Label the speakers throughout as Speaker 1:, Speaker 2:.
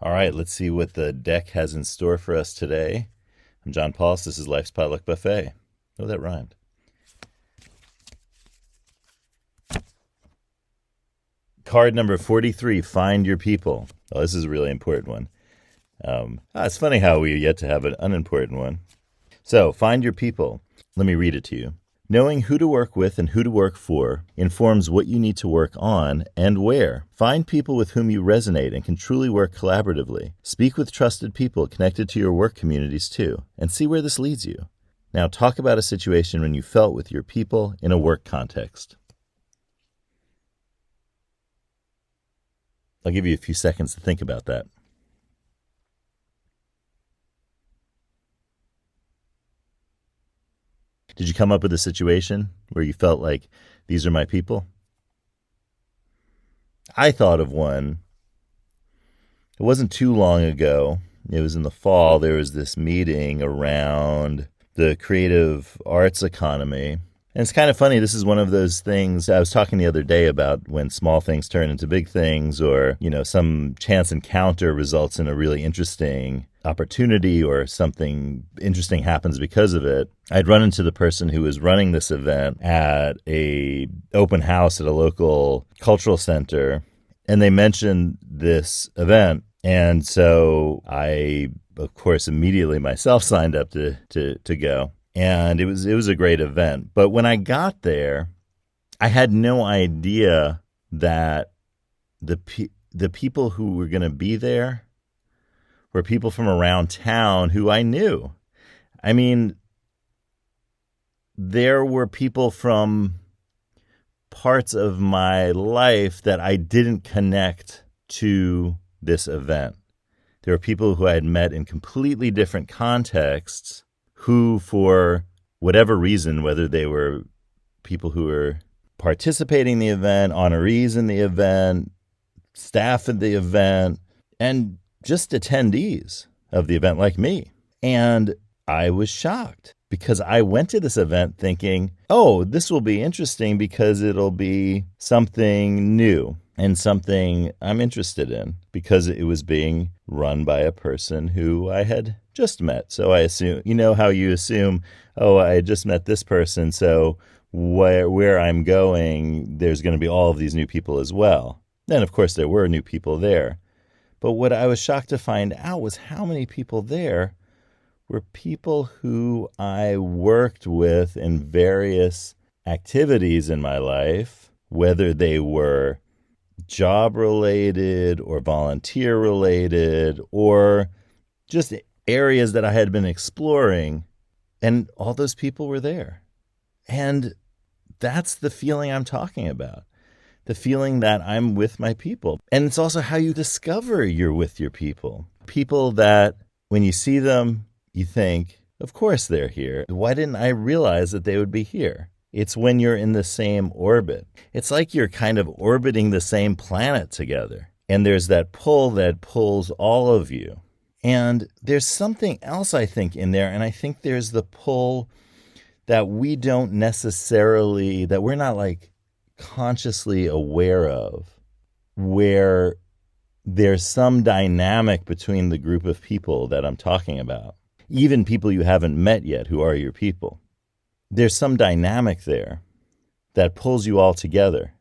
Speaker 1: All right, let's see what the deck has in store for us today. I'm John Paulus. This is Life's Potluck Buffet. Oh, that rhymed. Card number 43, Find Your People. Oh, this is a really important one. It's funny how we yet to have an unimportant one. So, find your people. Let me read it to you. Knowing who to work with and who to work for informs what you need to work on and where. Find people with whom you resonate and can truly work collaboratively. Speak with trusted people connected to your work communities too, and see where this leads you. Now talk about a situation when you felt with your people in a work context. I'll give you a few seconds to think about that. Did you come up with a situation where you felt like these are my people? I thought of one. It wasn't too long ago. It was in the fall. There was this meeting around the creative arts economy. And it's kind of funny. This is one of those things I was talking the other day about when small things turn into big things, or, some chance encounter results in a really interesting opportunity or something interesting happens because of it. I'd run into the person who was running this event at a open house at a local cultural center, and they mentioned this event. And so I, of course, immediately myself signed up to go. And it was a great event. But when I got there, I had no idea that the people who were going to be there were people from around town who I knew. I mean, there were people from parts of my life that I didn't connect to this event. There were people who I had met in completely different contexts who, for whatever reason, whether they were people who were participating in the event, honorees in the event, staff at the event, and just attendees of the event like me. And I was shocked because I went to this event thinking, oh, this will be interesting because it'll be something new and something I'm interested in, because it was being run by a person who I had just met. So I assume, how you assume, oh, I just met this person, so where I'm going, there's going to be all of these new people as well. And of course, there were new people there. But what I was shocked to find out was how many people there were people who I worked with in various activities in my life, whether they were job related or volunteer related or just areas that I had been exploring, and all those people were there. And that's the feeling I'm talking about. The feeling that I'm with my people. And it's also how you discover you're with your people. People that when you see them, you think, of course they're here. Why didn't I realize that they would be here? It's when you're in the same orbit. It's like you're kind of orbiting the same planet together. And there's that pull that pulls all of you. And there's something else, I think, in there. And I think there's the pull that we don't necessarily, that we're not like consciously aware of, where there's some dynamic between the group of people that I'm talking about. Even people you haven't met yet who are your people. There's some dynamic there that pulls you all together.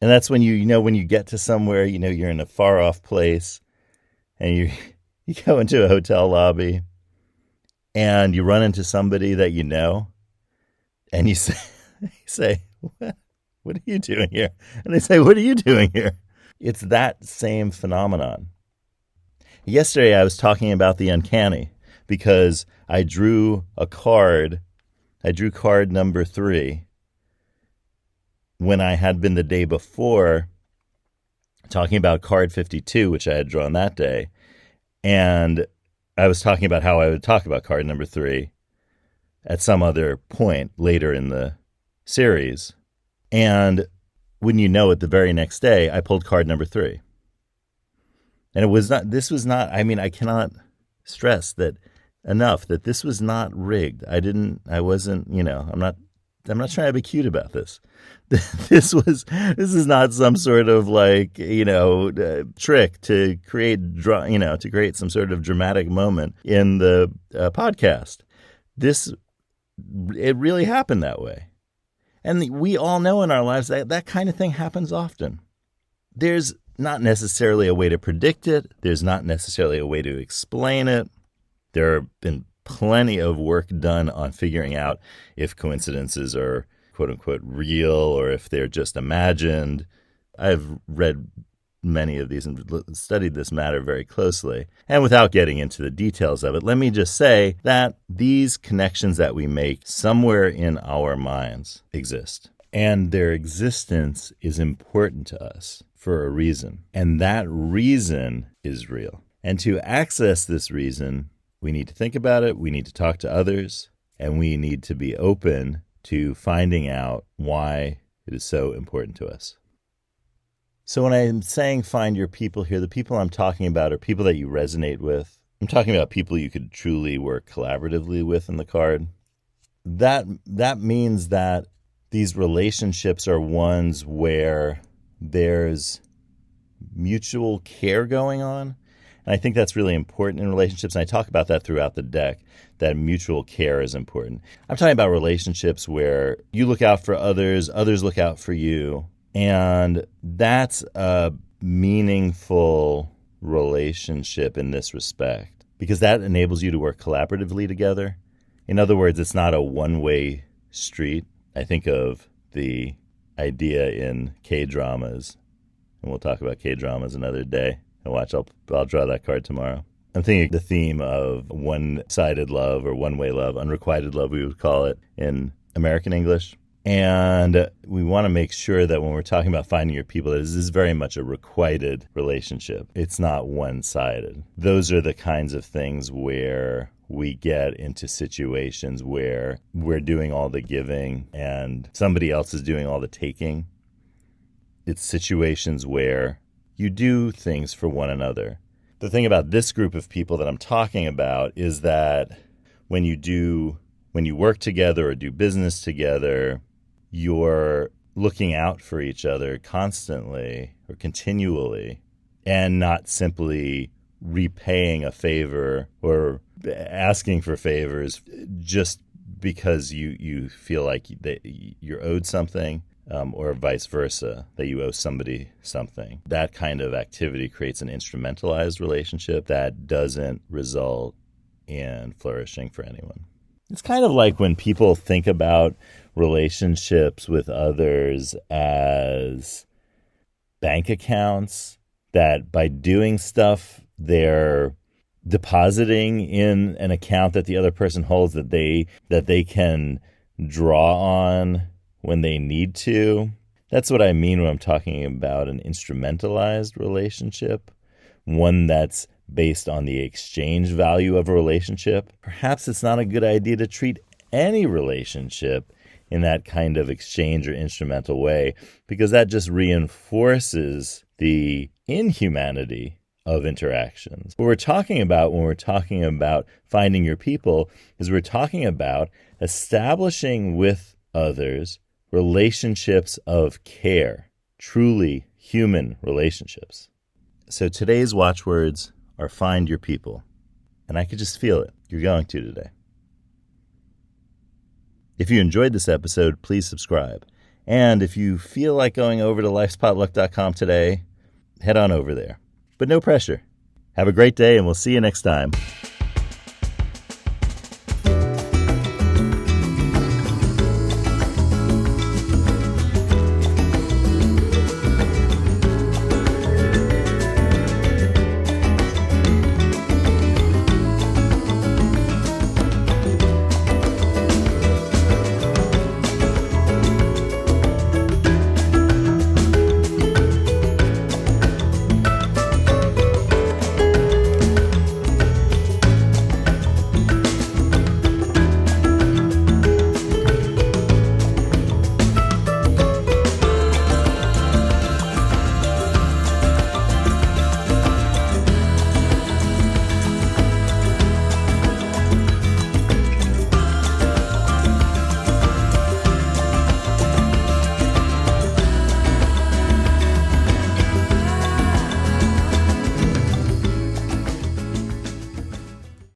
Speaker 1: And that's when when you get to somewhere, you're in a far off place and you go into a hotel lobby and you run into somebody that you know and you say, what are you doing here? And they say, what are you doing here? It's that same phenomenon. Yesterday I was talking about the uncanny because I drew card number 3 when I had been the day before talking about card 52, which I had drawn that day. And I was talking about how I would talk about card number 3 at some other point later in the series. And wouldn't you know it, the very next day, I pulled card number 3. And I cannot stress that enough that this was not rigged. I'm not I'm not trying to be cute about this. This is not some sort of like, trick to create, to create some sort of dramatic moment in the podcast. It really happened that way. And we all know in our lives that kind of thing happens often. There's not necessarily a way to predict it. There's not necessarily a way to explain it. There have been plenty of work done on figuring out if coincidences are quote unquote real or if they're just imagined. I've read many of these and studied this matter very closely. And without getting into the details of it, let me just say that these connections that we make somewhere in our minds exist. And their existence is important to us for a reason. And that reason is real. And to access this reason, we need to think about it, we need to talk to others, and we need to be open to finding out why it is so important to us. So when I'm saying find your people here, the people I'm talking about are people that you resonate with. I'm talking about people you could truly work collaboratively with in the card. That means that these relationships are ones where there's mutual care going on. And I think that's really important in relationships. And I talk about that throughout the deck, that mutual care is important. I'm talking about relationships where you look out for others, others look out for you. And that's a meaningful relationship in this respect, because that enables you to work collaboratively together. In other words, it's not a one-way street. I think of the idea in K-dramas, and we'll talk about K-dramas another day. And watch, I'll draw that card tomorrow. I'm thinking the theme of one-sided love or one-way love, unrequited love, we would call it in American English. And we want to make sure that when we're talking about finding your people, that this is very much a requited relationship. It's not one-sided. Those are the kinds of things where we get into situations where we're doing all the giving and somebody else is doing all the taking. It's situations where you do things for one another. The thing about this group of people that I'm talking about is that when you work together or do business together, you're looking out for each other constantly or continually and not simply repaying a favor or asking for favors just because you feel like you're owed something. Or vice versa, that you owe somebody something. That kind of activity creates an instrumentalized relationship that doesn't result in flourishing for anyone. It's kind of like when people think about relationships with others as bank accounts, that by doing stuff, they're depositing in an account that the other person holds that they can draw on when they need to. That's what I mean when I'm talking about an instrumentalized relationship, one that's based on the exchange value of a relationship. Perhaps it's not a good idea to treat any relationship in that kind of exchange or instrumental way, because that just reinforces the inhumanity of interactions. What we're talking about when we're talking about finding your people is we're talking about establishing with others relationships of care, truly human relationships. So today's watchwords are find your people. And I could just feel it. You're going to today. If you enjoyed this episode, please subscribe. And if you feel like going over to lifespotluck.com today, head on over there. But no pressure. Have a great day, and we'll see you next time.